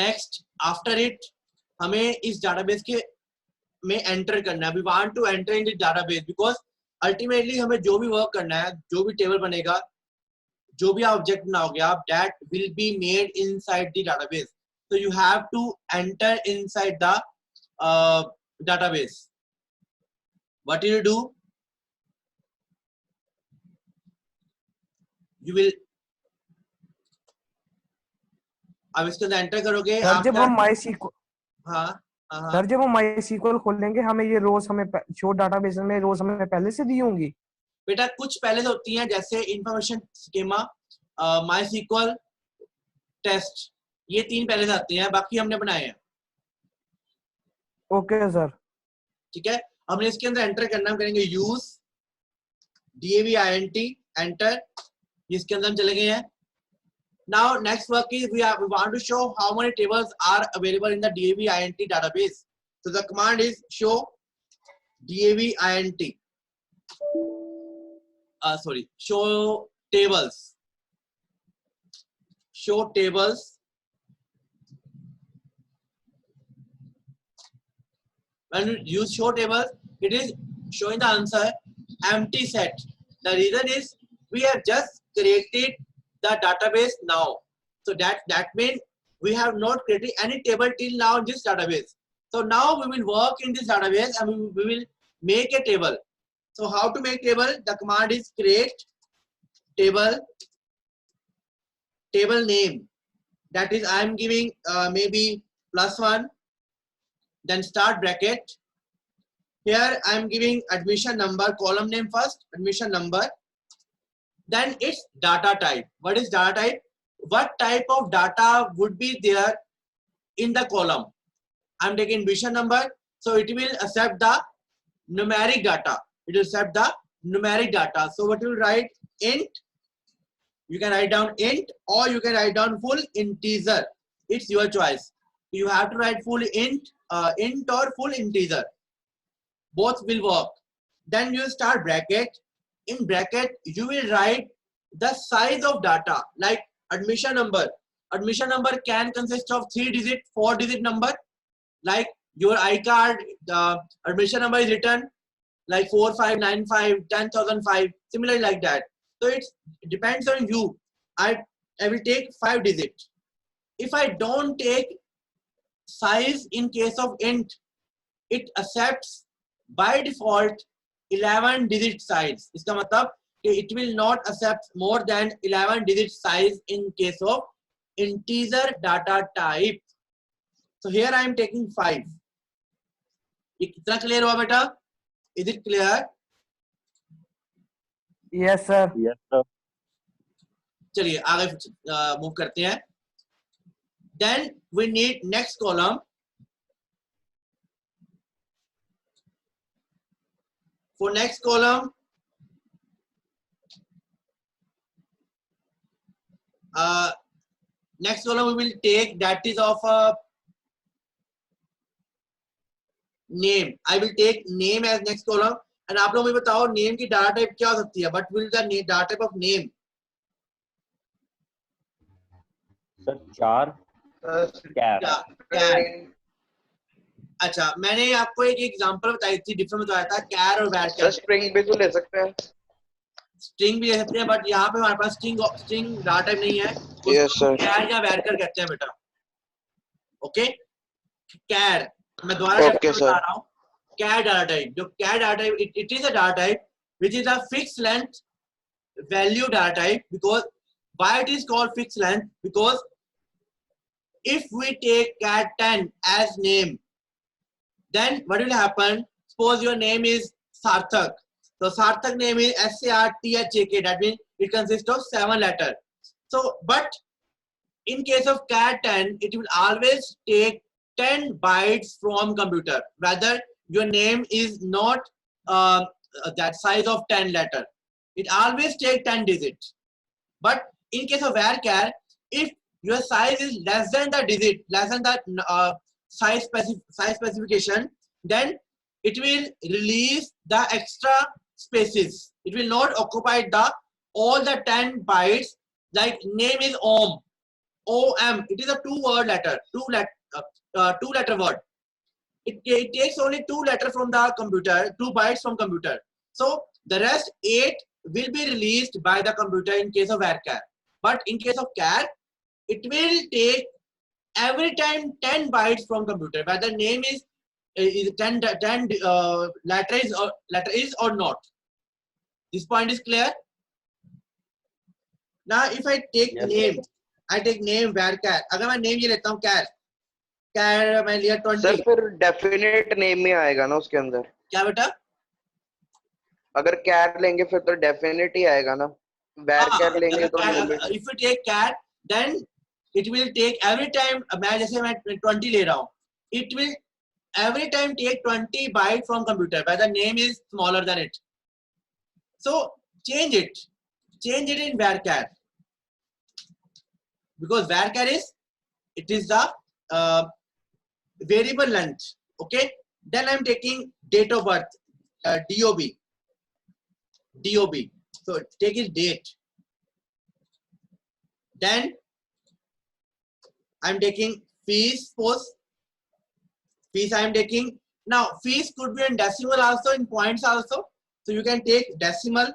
Next after it हमें इस database के में एंटर करना है. We want to enter in this database because ultimately हमें जो भी वर्क करना है, जो भी टेबल बनेगा, जो भी ऑब्जेक्ट बनाओगे आप, that will be made inside the database. So you have to enter inside the database. What do you do? You will अब इसके अंदर एंटर करोगे. सर जब हम MySQL, हाँ सर जब हम MySQL खोलेंगे हमें ये रोज हमें शो डाटाबेस में रोज हमें पहले से दी होंगी. बेटा कुछ पहले से होती हैं, जैसे इंफॉर्मेशन स्कीमा, MySQL, टेस्ट, ये 3 पहले से आती हैं, बाकी हमने बनाए हैं. Okay sir. ठीक है, हमने इसके अंदर एंटर करना, हम करेंगे यूज DAVINT एंटर. इसके अंदर हम चले गए हैं. Now next work is we want to show how many tables are available in the DAVINT database. So the command is show DAVINT. Show tables. Show tables. When you use show tables, it is showing the answer empty set. The reason is we have just created the database now. So that means we have not created any table till now in this database. So now we will work in this database and we will make a table. So how to make table? The command is create table, table name. That is I am giving maybe +1, then start bracket. Here I am giving admission number, column name first, admission number. Then it's data type. What is data type? What type of data would be there in the column? I'm taking admission number, so it will accept the numeric data. It will accept the numeric data. So what you will write? Int. You can write down int or you can write down full integer. It's your choice. You have to write full int or full integer. Both will work. Then you start bracket. In bracket, you will write the size of data, like admission number. Admission number can consist of 3-digit, 4-digit number. Like your iCard, the admission number is written like 4595, 10,005, similarly like that. So it depends on you. I will take 5-digit. If I don't take size in case of int, it accepts by default 11-digit size. इसका मतलब कि it will not accept more than 11-digit size in case of integer data type. So here I am taking 5. ये कितना clear हुआ बेटा? Is it clear? Yes sir. Yes sir. चलिए आगे move करते हैं. Then we need next column. For next column, next column we will take that is of a name. I will take name as next column. And आप लोग मुझे बताओ name की data type क्या हो सकती है? What will the data type of name? Sir, char. Char. अच्छा, मैंने आपको एक एग्जांपल बताई थी, डिफरेंस बताया था कैर और वैर. सर स्ट्रिंग भी तो ले सकते हैं. स्ट्रिंग भी ले सकते हैं, बट यहाँ पे हमारे पास स्ट्रिंग डाटा टाइप नहीं है. उसको कैर या वैर कहते हैं बेटा. ओके, कैर मैं दोबारा बता रहा हूँ. कैर डाटा टाइप, जो char data type, it is a data type which is a fixed length value data type. Because why it is called fixed length? Because if we take cat 10 as name, then what will happen? Suppose your name is Sarthak. So Sarthak name is SARTHAK. That means it consists of 7 letters. So, but in case of cat 10, it will always take 10 bytes from computer. Rather, your name is not that size of 10 letter. It always take 10 digits. But in case of varchar, if your size is less than the digit, less than the size specification, then it will release the extra spaces. It will not occupy the all the 10 bytes. Like name is Om. OM. It is a two-word letter, two-letter word. It takes only 2 letters from the computer, 2 bytes from computer. So the rest 8 will be released by the computer in case of varchar. But in case of char, it will take every time 10 bytes from computer, whether name is 10 letter is or not. This point is clear. Now if I take Yes, name, I take name varchar. अगर मैं name ये लेता हूँ char मैं लिया 20. Sir फिर definite name ही आएगा ना उसके अंदर. क्या बेटा? अगर कैर लेंगे फिर तो डेफिनेट ही आएगा ना. वैर लेंगे तो limit. If you take cat, then it will take every time. मैं जैसे मैं 20 ले रहा हूँ, it will every time take 20 bytes from computer whether name is smaller than it. So change it in varchar, because varchar is the variable length. Okay, then I'm taking date of birth, DOB. So take his date. Then I'm taking fees post. Fees I'm taking. Now fees could be in decimal also, in points also. So you can take decimal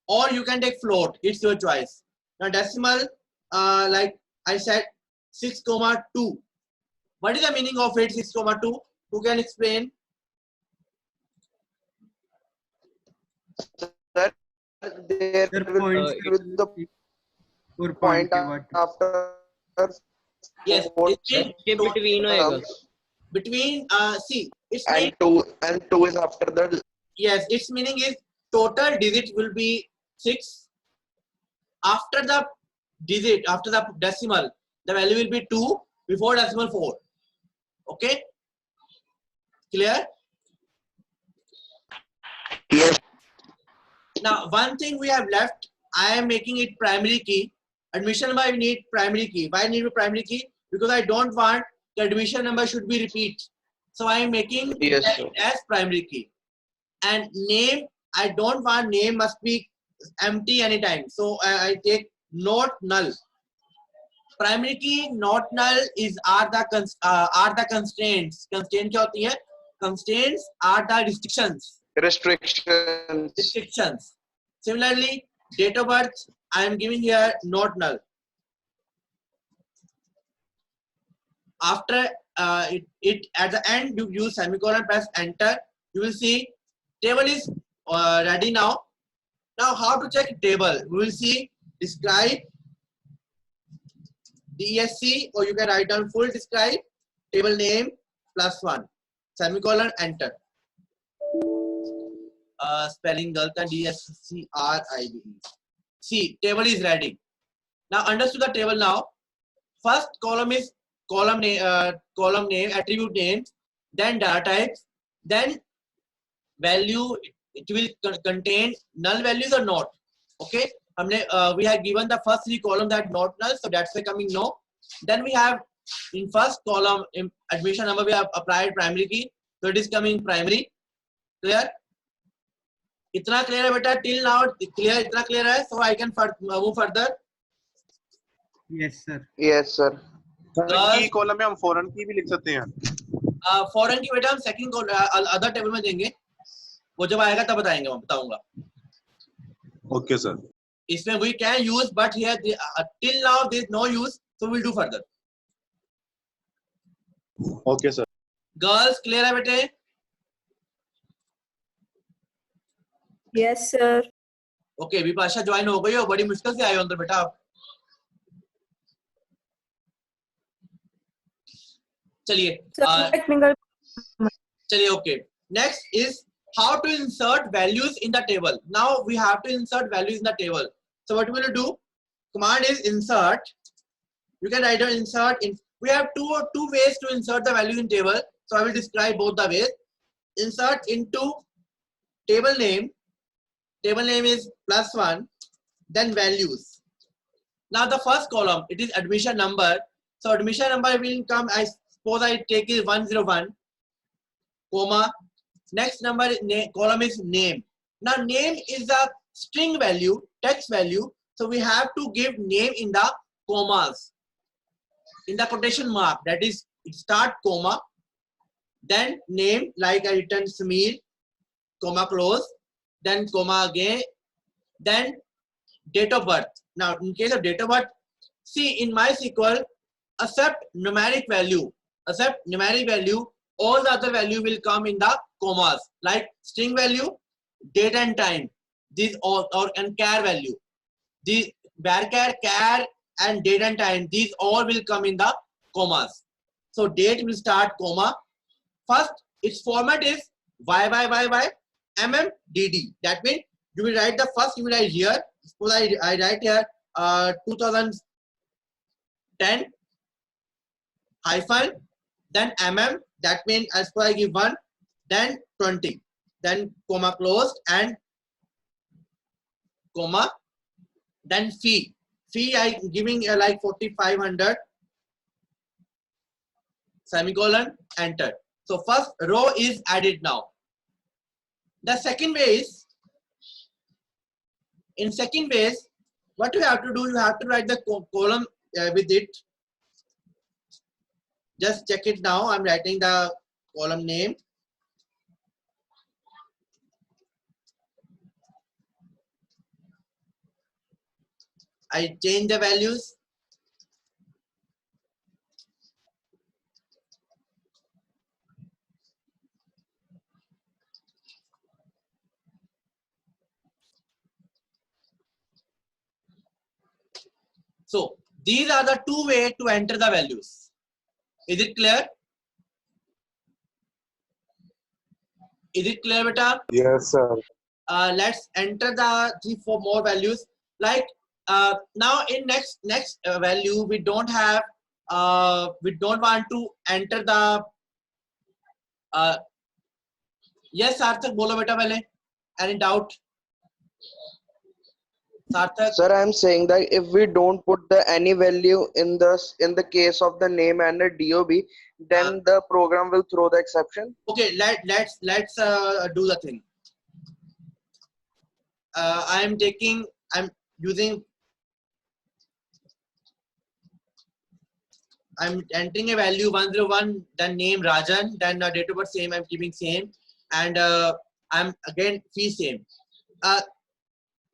or you can take float. It's your choice. Now decimal, like I said, 6,2. What is the meaning of it? 6,2. Who can explain? Sir, there will be with the point after. Yes, between होएगा. between see, it's and two is after the. Yes, its meaning is total digit will be 6. After the digit, after the decimal, the value will be 2. Before decimal 4. Okay, clear? Yes. Now one thing we have left, I am making it primary key. Admission number I need primary key. Why I need a primary key? Because I don't want the admission number should be repeat. So I am making Yes, that sir. as primary key. And name, I don't want name must be empty anytime. So I take not null. Primary key not null are the constraints. Constraint क्या होती है? Constraints are the restrictions. Restrictions. Similarly, date of birth I am giving here not null. After it at the end you use semicolon, press enter. You will see table is ready now. Now how to check table? We will see describe DSC, or you can write down full describe table name +1 semicolon enter. Spelling गलत है, DSCRIBE. See, table is ready. Now understood the table now. First column is column name, attribute name, then data types, then value. It will contain null values or not. Okay, we have given the first 3 columns that not null, so that's why coming no. Then we have in first column admission number we have applied primary key, so it is coming primary. Clear? इतना clear है बेटा? Till now clear, इतना clear है, so I can move further. Yes sir. Yes sir. की column में हम foreign की भी लिख सकते हैं. फॉरेन की बेटा हम सेकंड अदर टेबल में देंगे, वो जब आएगा तब बताएंगे, मैं बताऊंगा. Okay sir. इसमें we can use, but here till now there is no use, so we'll do further. Okay sir. Girls clear है बेटे? Yes sir. Okay, Vipasha join हो गई हो, बड़ी मुश्किल से आए हो अंदर बेटा आप. चलिए okay. Next is how to insert values in the table. Now we have to insert values in the table. So what we will do? Command is insert. You can write down insert. We have two ways to insert the values in table. So I will describe both the ways. Insert into table name. Table name is +1. Then values. Now the first column, it is admission number. So admission number will come. I suppose I take is 101, comma. Next number column is name. Now name is a string value, text value. So we have to give name in the commas, in the quotation mark. That is, it start comma, then name, like I written Samir, comma close, then comma again, then date of birth. Now, in case of date of birth, see in MySQL, accept numeric value, all the other value will come in the commas, like string value, date and time, these all, and char value. These varchar, char, and date and time, these all will come in the commas. So date will start comma. First, its format is YYYY That means you will write the first, you will write here. Suppose I write here 2010 hyphen, then That means as per I give 1, then 20, then comma closed and comma, then fee. Fee I giving like 4500 semicolon, enter. So first row is added now. The second way is, in second ways, what you have to do, you have to write the column with it. Just check it now. I'm writing the column name. I change the values. So these are the two ways to enter the values. Is it clear? Is it clear, beta? Yes, sir. Let's enter the 3-4 more values. Like now in next value, we don't have we don't want to enter the yes, Sarthak, bolo beta pehle. Any doubt? Sarthak? Sir, I'm saying that if we don't put the any value in the case of the name and the DOB, then the program will throw the exception. Okay, let's do the thing. I'm entering a value 101, then name Rajan, then date of birth same, I'm keeping same, and I'm again fee same.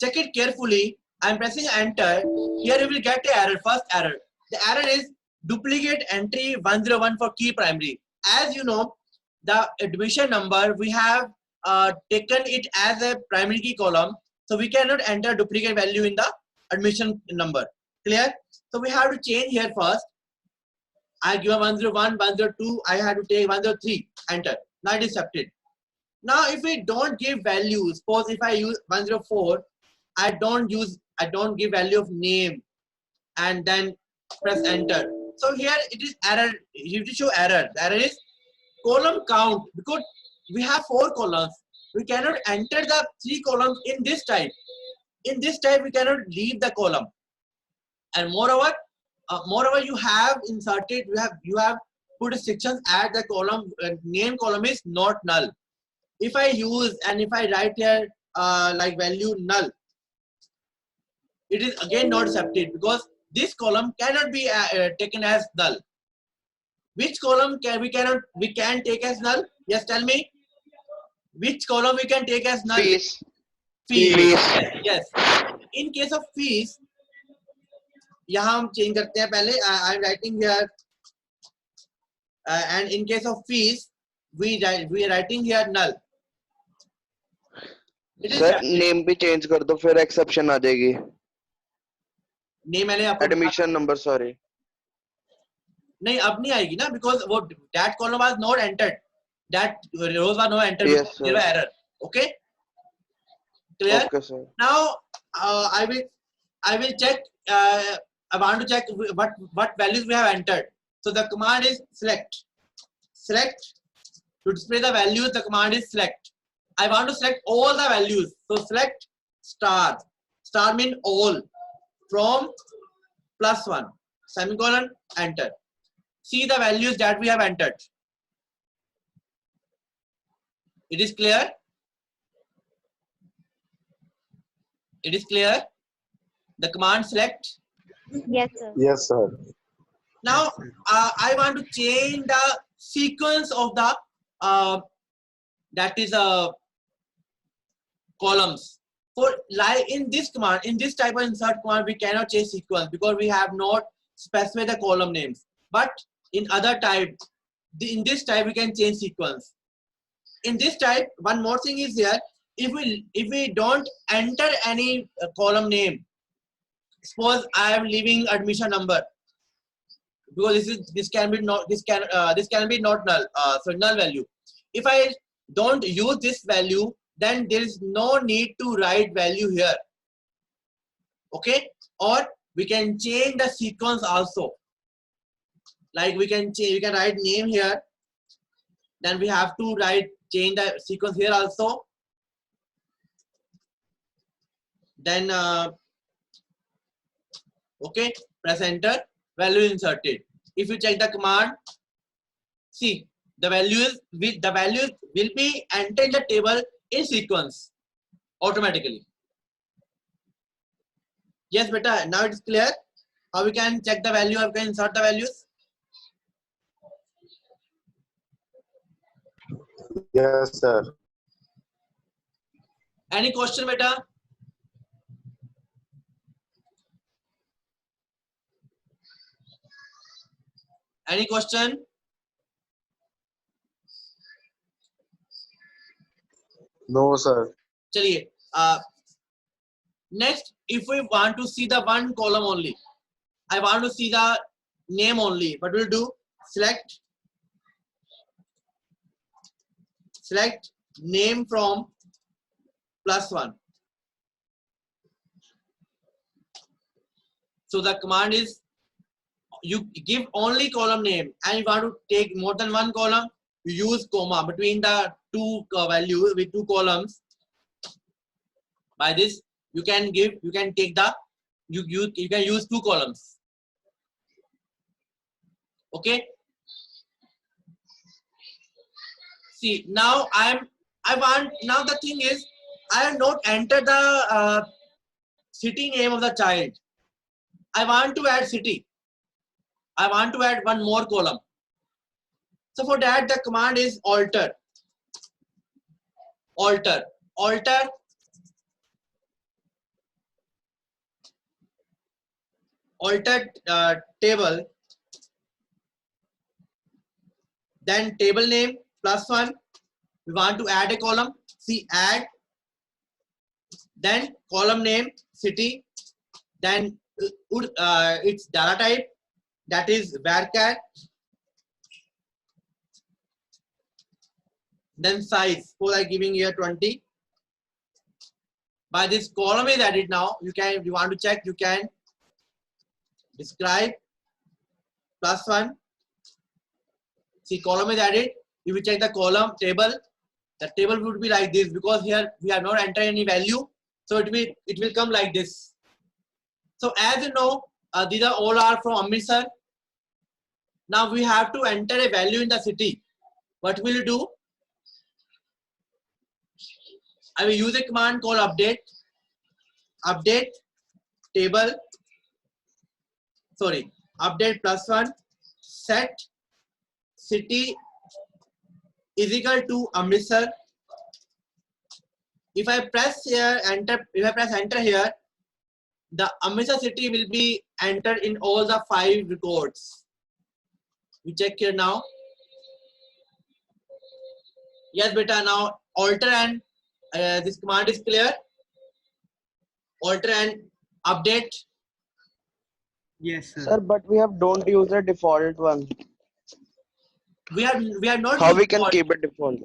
Check it carefully. I'm pressing enter. Here you will get an error. First error. The error is duplicate entry 101 for key primary. As you know, the admission number, we have taken it as a primary key column. So we cannot enter duplicate value in the admission number. Clear? So we have to change here first. I give 101, 102. I have to take 103. Enter. Now it is accepted. Now if we don't give values, suppose if I use 104, I don't give value of name and then press enter. So here it is error. You have to show error. The error is column count, because we have 4 columns. We cannot enter the 3 columns in this type. In this type, we cannot leave the column. And moreover, you have inserted. You have put a section at the column. Name column is not null. If I use and if I write here like value null, it is again not accepted because this column cannot be taken as null. Which column we can take as null? Yes, tell me. Which column we can take as null? Fees. Fees. Yes. In case of fees, यहाँ हम change करते हैं पहले. I am writing here, and in case of fees, we are writing here null. Sir, name भी change कर दो, फिर exception आ जाएगी. Name मैंने आपको Admission number, sorry. नहीं अब नहीं आएगी ना, because वो that column was not entered, that rows were not entered. Yes, there was error. Okay, clear? Okay, sir. Now I will check. I want to check what values we have entered. So the command is select. To display the values, the command is select. I want to select all the values. So select star. Star means all from +1 semicolon enter. See the values that we have entered. It is clear? It is clear? The command select. Yes, sir. Yes, sir. Now Yes, sir. I want to change the sequence of the that is columns. For like in this command, in this type of insert command, we cannot change sequence because we have not specified the column names. But in other type, in this type we can change sequence. In this type, one more thing is here. If we don't enter any column name, suppose I am leaving admission number, because this can be not null, so null value. If I don't use this value, then there is no need to write value here. Okay, or we can change the sequence also. Like we can write name here, then we have to change the sequence here also. Then okay, press enter, value inserted. If you check the command, see the values will be entered in the table in sequence automatically. Yes, beta, now it is clear how we can check the value, how we can insert the values. Yes, sir. Any question, beta? Any question? No, sir. Chaliye, next, if we want to see the one column only, I want to see the name only. What we'll do? Select name from +1. So the command is, you give only column name, and you want to take more than one column, you use comma between the two values with two columns. By this, you can take the you can use two columns. Okay. See, now now the thing is, I have not entered the city name of the child. I want to add city. I want to add one more column. So for that, the command is alter table, then table name +1. We want to add a column. See, add, then column name city, then its data type, that is varchar, then size. Suppose I giving here 20. By this column is added now. If you want to check, you can describe +1. See, column is added. If you check the column table, the table would be like this, because here we have not entered any value, so it will come like this. So as you know, these are all from Amritsar. Now we have to enter a value in the city. What will you do? I will use a command called update table, update +1, set city is equal to Amritsar. If I press enter here, the Amritsar city will be entered in all the 5 records. We check here now. Yes, beta, now alter and this command is clear. Alter and update. Yes, sir. Sir, but we don't use the default one. We are not. How we can keep it default?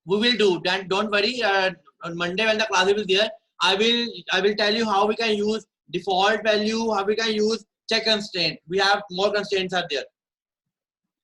We will do that. Don't worry. On Monday when the class will be there, I will tell you how we can use default value, how we can use check constraint. We have more constraints are there.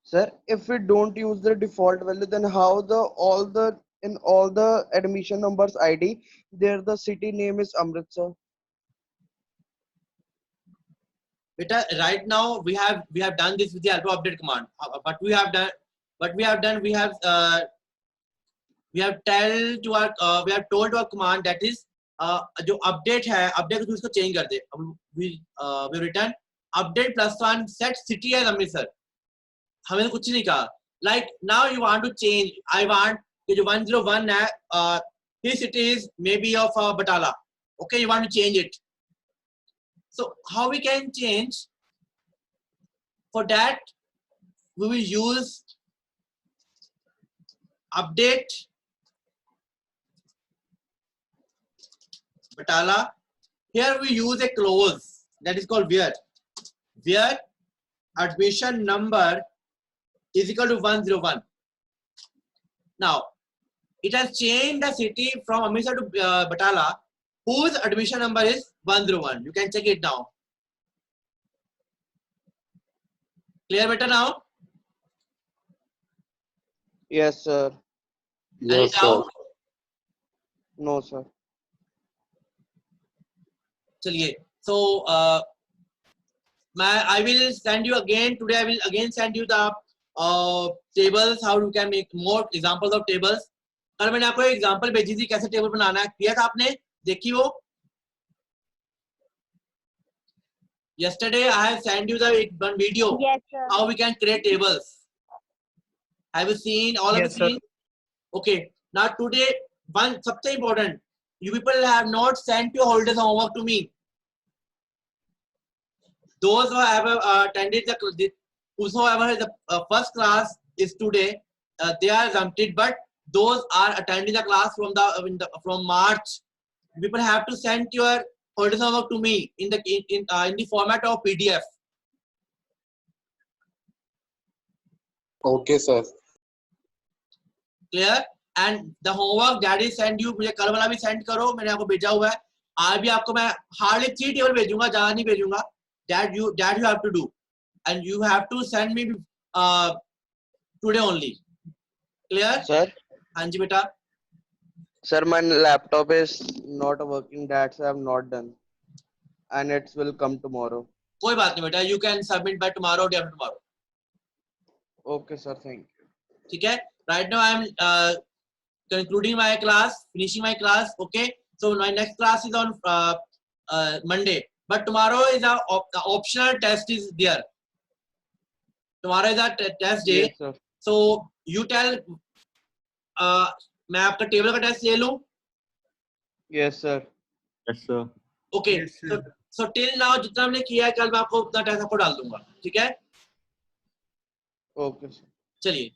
Sir, if we don't use the default value, then how in all the admission numbers ID, there the city name is Amritsar. Beta, right now we have done this with the alpha update command. But we have told to our command, that is जो update है, update को उसको change कर दे. We return update +1 set city as Amritsar. हमें कुछ नहीं कहा. Like now you want to change, I want कि जो 101 है, his city is maybe of Batala. Okay, you want to change it. So how we can change? For that, we will use update Batala. Here we use a clause that is called where admission number is equal to 101. Now it has changed the city from Amritsar to Batala, whose admission number is 101. You can check it now. Clear better now? Yes, sir. Any Yes, sir. doubt? No, sir. चलिए. So I will send you again today. I will again send you the tables, how you can make more examples of tables. कल मैंने आपको example भेजी थी कैसे table बनाना है, किया था आपने, देखी वो. Yesterday I have sent you the one video. Yes, sir. How we can create tables. Have you seen all of Yes, the sir. seen? Okay. Now today one सबसे important. You people have not sent your holidays homework to me. Those who have attended the whosoever is the first class is today, they are exempted. But those are attending the class from March. People have to send your holidays homework to me in the format of PDF. Okay, sir. Clear? And the homework that is sent you, मुझे कल वाला भी send करो, मैंने आपको भेजा हुआ है. आज भी आपको मैं hardly 3 टेबल भेजूंगा, ज़्यादा नहीं भेजूंगा. That you have to do, and you have to send me today only. Clear? Sir, हाँ जी बेटा. sir, my laptop is not working. That's why I'm not done, and it will come tomorrow. कोई बात नहीं बेटा. You can submit by tomorrow, day after tomorrow. Okay, sir. Thank you. ठीक है. Right now I am concluding my class, finishing my class. Okay. So my next class is on Monday. But tomorrow is a optional test is there. Tomorrow is a test day. Yes, sir. So you tell. मैं आपका table का test ले लूं. Yes, sir. Yes, sir. Okay. Yes, sir. So till now जितना हमने किया है कल मैं आपको उतना टेस्ट आपको डाल दूंगा. ठीक है. Okay, sir. चलिए.